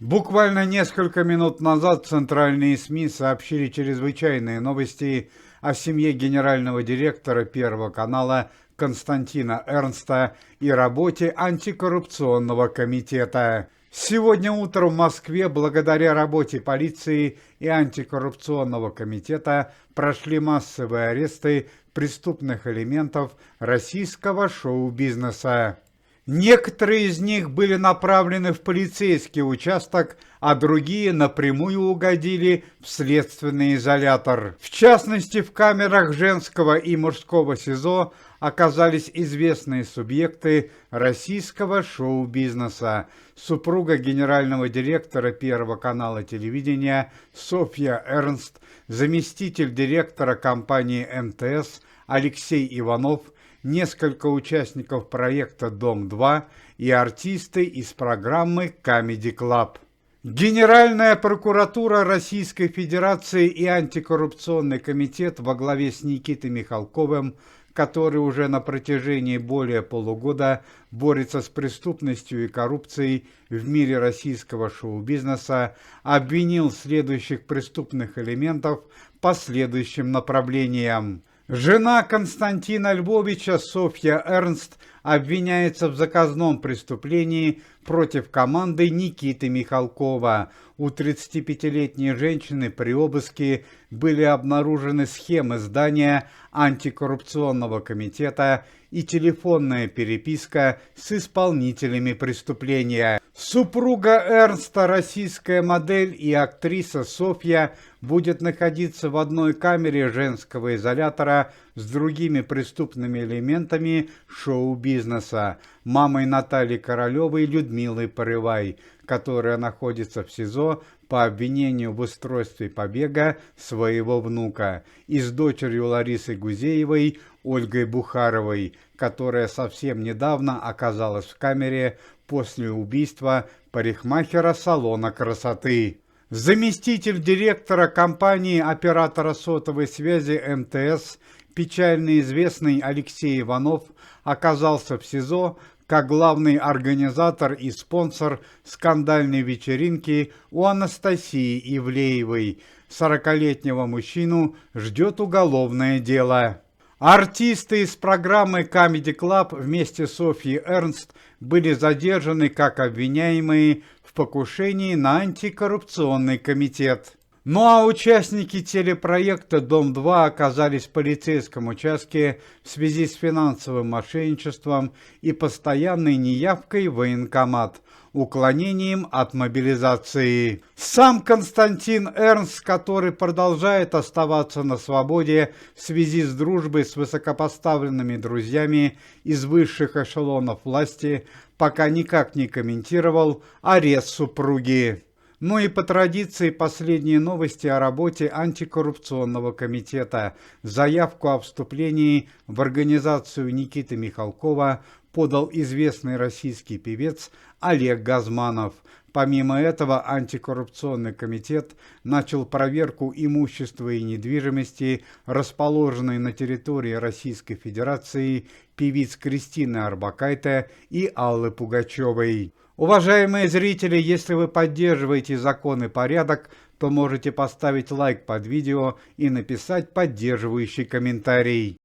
Буквально несколько минут назад центральные СМИ сообщили чрезвычайные новости о семье генерального директора Первого канала Константина Эрнста и работе антикоррупционного комитета. Сегодня утром в Москве, благодаря работе полиции и антикоррупционного комитета, прошли массовые аресты преступных элементов российского шоу-бизнеса. Некоторые из них были направлены в полицейский участок, а другие напрямую угодили в следственный изолятор. В частности, в камерах женского и мужского СИЗО оказались известные субъекты российского шоу-бизнеса. Супруга генерального директора Первого канала телевидения Софья Эрнст, заместитель директора компании МТС Алексей Иванов, несколько участников проекта «Дом-2» и артисты из программы Comedy Club. Генеральная прокуратура Российской Федерации и антикоррупционный комитет во главе с Никитой Михалковым, который уже на протяжении более полугода борется с преступностью и коррупцией в мире российского шоу-бизнеса, обвинил следующих преступных элементов по следующим направлениям. Жена Константина Львовича Софья Эрнст обвиняется в заказном преступлении против команды Никиты Михалкова. У 35-летней женщины при обыске были обнаружены схемы здания антикоррупционного комитета и телефонная переписка с исполнителями преступления. Супруга Эрнста, российская модель и актриса Софья, будет находиться в одной камере женского изолятора с другими преступными элементами шоу-бизнеса, мамой Натальи Королевой Людмилой Порывай, которая находится в СИЗО по обвинению в устройстве побега своего внука, и с дочерью Ларисы Гузеевой Ольгой Бухаровой, которая совсем недавно оказалась в камере после убийства парикмахера салона красоты. Заместитель директора компании оператора сотовой связи МТС, печально известный Алексей Иванов, оказался в СИЗО как главный организатор и спонсор скандальной вечеринки у Анастасии Ивлеевой. 40-летнего мужчину ждет уголовное дело. Артисты из программы Comedy Club вместе с Софьей Эрнст были задержаны как обвиняемые в покушении на антикоррупционный комитет. Ну а участники телепроекта «Дом-2» оказались в полицейском участке в связи с финансовым мошенничеством и постоянной неявкой в военкомат, уклонением от мобилизации. Сам Константин Эрнст, который продолжает оставаться на свободе в связи с дружбой с высокопоставленными друзьями из высших эшелонов власти, пока никак не комментировал арест супруги. Ну и по традиции последние новости о работе антикоррупционного комитета. Заявку о вступлении в организацию Никиты Михалкова подал известный российский певец Олег Газманов. Помимо этого, антикоррупционный комитет начал проверку имущества и недвижимости, расположенной на территории Российской Федерации, певиц Кристины Орбакайте и Аллы Пугачевой. Уважаемые зрители, если вы поддерживаете закон и порядок, то можете поставить лайк под видео и написать поддерживающий комментарий.